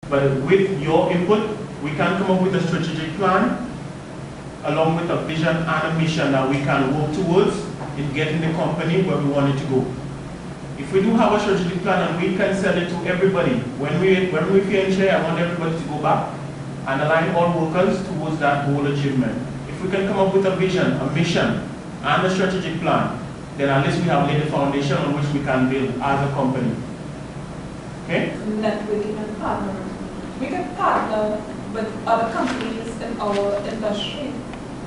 But with your input, we can come up with a strategic plan along with a vision and a mission that we can work towards in getting the company where we want it to go. If we do have a strategic plan and we can sell it to everybody, when we feel chair, I want everybody to go back and align all workers towards that goal achievement. If we can come up with a vision, a mission, and a strategic plan, then at least we have laid the foundation on which we can build as a company. Okay? Networking and partnering. We can partner with other companies in our industry.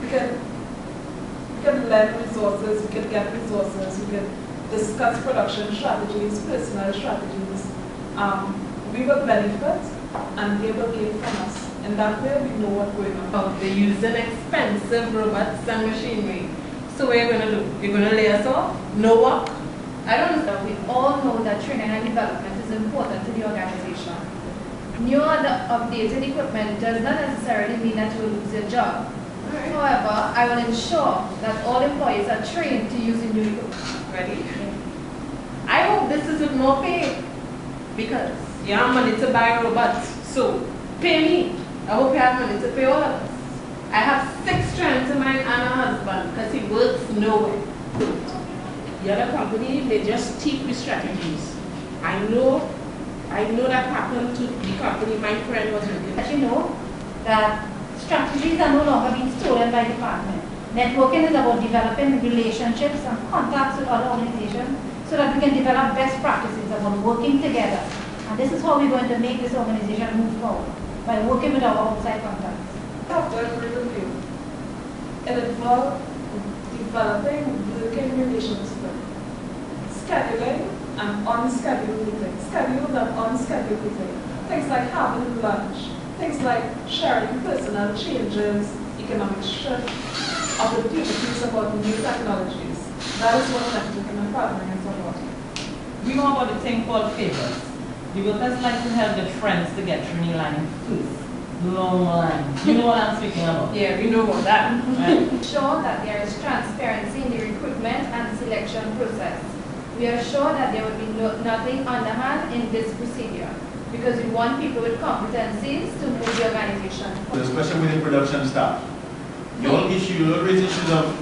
We can lend resources, we can get resources, we can discuss production strategies, personal strategies. We will benefit and they will gain from us. And that way we know what's going on. They're using expensive robots and machinery. So what are you going to do? You're going to lay us off? No work? I don't know. We all know that training and development is important to the organization. New and updated equipment does not necessarily mean that you will lose your job. Right. However, I will ensure that all employees are trained to use the new equipment. Ready? Yeah. I hope this is with more pay. Because you have money to buy robots. So pay me. I hope you have money to pay all of us. I have 6 children to mine and a husband because he works nowhere. The other company, they just teach me strategies. I know that happened to the company my friend was working. But you know that strategies are no longer being stolen by department. Networking is about developing relationships and contacts with other organizations so that we can develop best practices about working together. And this is how we're going to make this organization move forward, by working with our outside contacts. I have to agree with you. It involves developing working relationships, scheduling and unscheduled meetings, scheduled and unscheduled meetings. Things like having lunch, things like sharing personal changes, economic shift, opportunities about new technologies. That is what networking and partnering is about. We know about the thing called favors. The workers like to help their friends to get through the line first. Long line. You know what I'm speaking about? Yeah, we know about that. Right. Ensure that there is transparency in the recruitment and selection process. We are sure that there will be nothing underhand in this procedure because we want people with competencies to move the organization forward. Especially within production staff. You'll raise issues of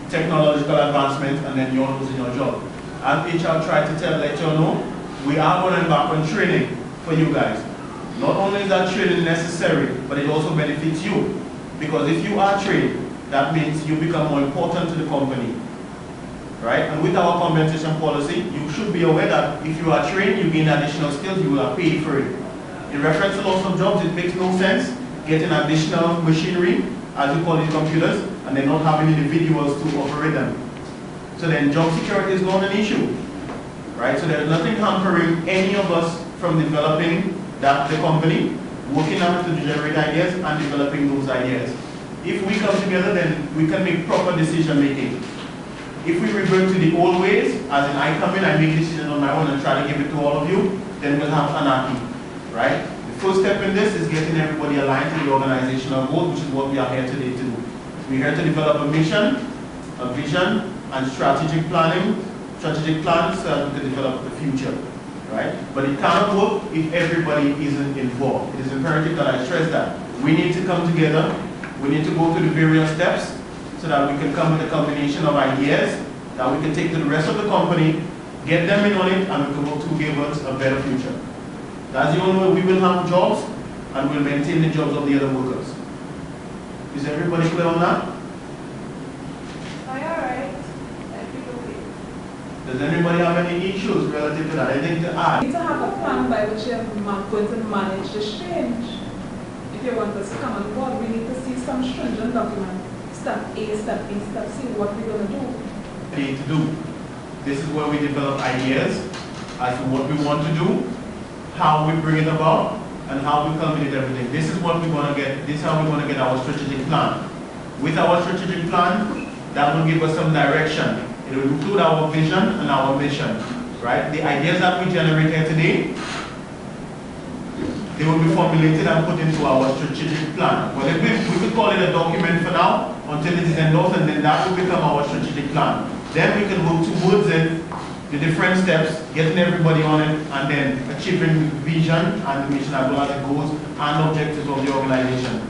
technological advancement and then you're losing your job. As HR tried to let you know, we are going to embark on training for you guys. Not only is that training necessary, but it also benefits you. Because if you are trained, that means you become more important to the company. Right? And with our compensation policy, you should be aware that if you are trained, you gain additional skills, you are paid for it. In reference to loss of jobs, it makes no sense getting additional machinery, as you call it, computers, and then not having individuals to operate them. So then job security is not an issue. Right? So there is nothing hampering any of us from developing the company, working on it to generate ideas and developing those ideas. If we come together, then we can make proper decision making. If we revert to the old ways, as in I come in, I make decisions on my own and try to give it to all of you, then we'll have anarchy, right? The first step in this is getting everybody aligned to the organizational goal, which is what we are here today to do. We're here to develop a mission, a vision, and strategic plans so that we can develop the future, right? But it cannot work if everybody isn't involved. It is imperative that I stress that. We need to come together, we need to go through the various steps, so that we can come with a combination of ideas that we can take to the rest of the company, get them in on it, and we can work to give us a better future. That's the only way we will have jobs, and we'll maintain the jobs of the other workers. Is everybody clear on that? Alright. Does anybody have any issues relative to that? Anything to add? You need to have a plan by which you're going to manage this change. If you want us to come on board, we need to see some stringent documents. Step A, step B, step C, what we're going to do. Need to do. This is where we develop ideas as to what we want to do, how we bring it about, and how we culminate everything. This is what we're going to get. This is how we're going to get our strategic plan. With our strategic plan, that will give us some direction. It will include our vision and our mission. Right? The ideas that we generate here today, they will be formulated and put into our strategic plan. Well, we could call it a document for now until it is endorsed, and then that will become our strategic plan. Then we can work towards it the different steps, getting everybody on it, and then achieving the vision and the mission as well as the goals and objectives of the organization.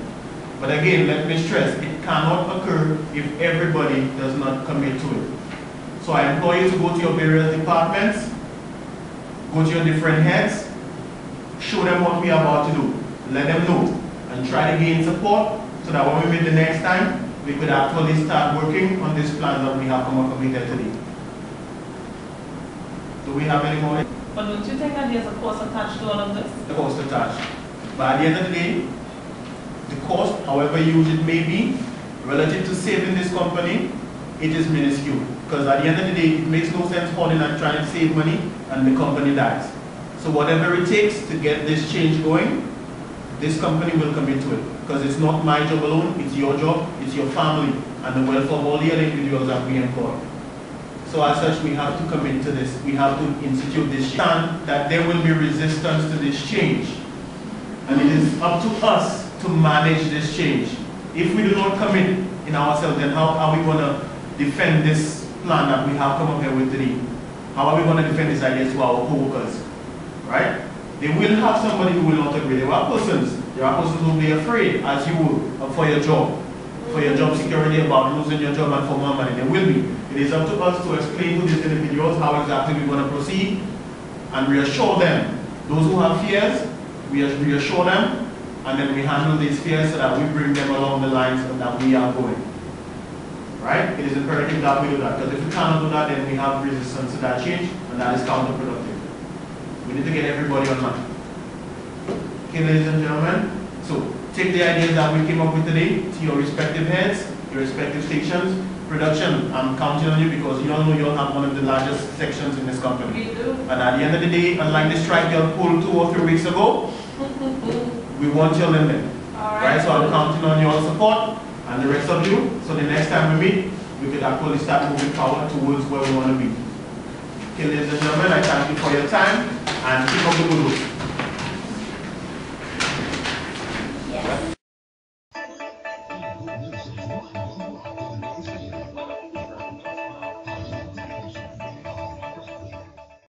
But again, let me stress, it cannot occur if everybody does not commit to it. So I implore you to go to your various departments, go to your different heads, show them what we are about to do, let them know, and try to gain support so that when we meet the next time, we could actually start working on this plan that we have come up with here today. Do we have any more? But don't you think that there's a cost attached to all of this? The cost attached. But at the end of the day, the cost, however huge it may be, relative to saving this company, it is minuscule. Because at the end of the day, it makes no sense holding and trying to save money and the company dies. So whatever it takes to get this change going, this company will commit to it. Because it's not my job alone, it's your job, it's your family, and the welfare of all the other individuals that we employ. So as such, we have to commit to this. We have to institute this change. That there will be resistance to this change. And it is up to us to manage this change. If we do not commit in ourselves, then how are we going to defend this plan that we have come up here with today? How are we going to defend this idea to our co-workers? Right? They will have somebody who will not agree. There are persons who will be afraid, as you will, for your job security, about losing your job and for more money. There will be. It is up to us to explain to these individuals how exactly we're going to proceed and reassure them. Those who have fears, we reassure them, and then we handle these fears so that we bring them along the lines that we are going. Right? It is imperative that we do that, because if we cannot do that, then we have resistance to that change, and that is counterproductive. We need to get everybody online. Okay, ladies and gentlemen, so take the ideas that we came up with today to your respective heads, your respective stations. Production, I'm counting on you because you all know you'll have one of the largest sections in this company. We do. And at the end of the day, unlike the strike you pulled 2 or 3 weeks ago, we want you in there. Right? So I'm counting on your support and the rest of you. So the next time we meet, we could actually start moving forward towards where we want to be. Okay, ladies and gentlemen, I thank you for your time and keep up the good work.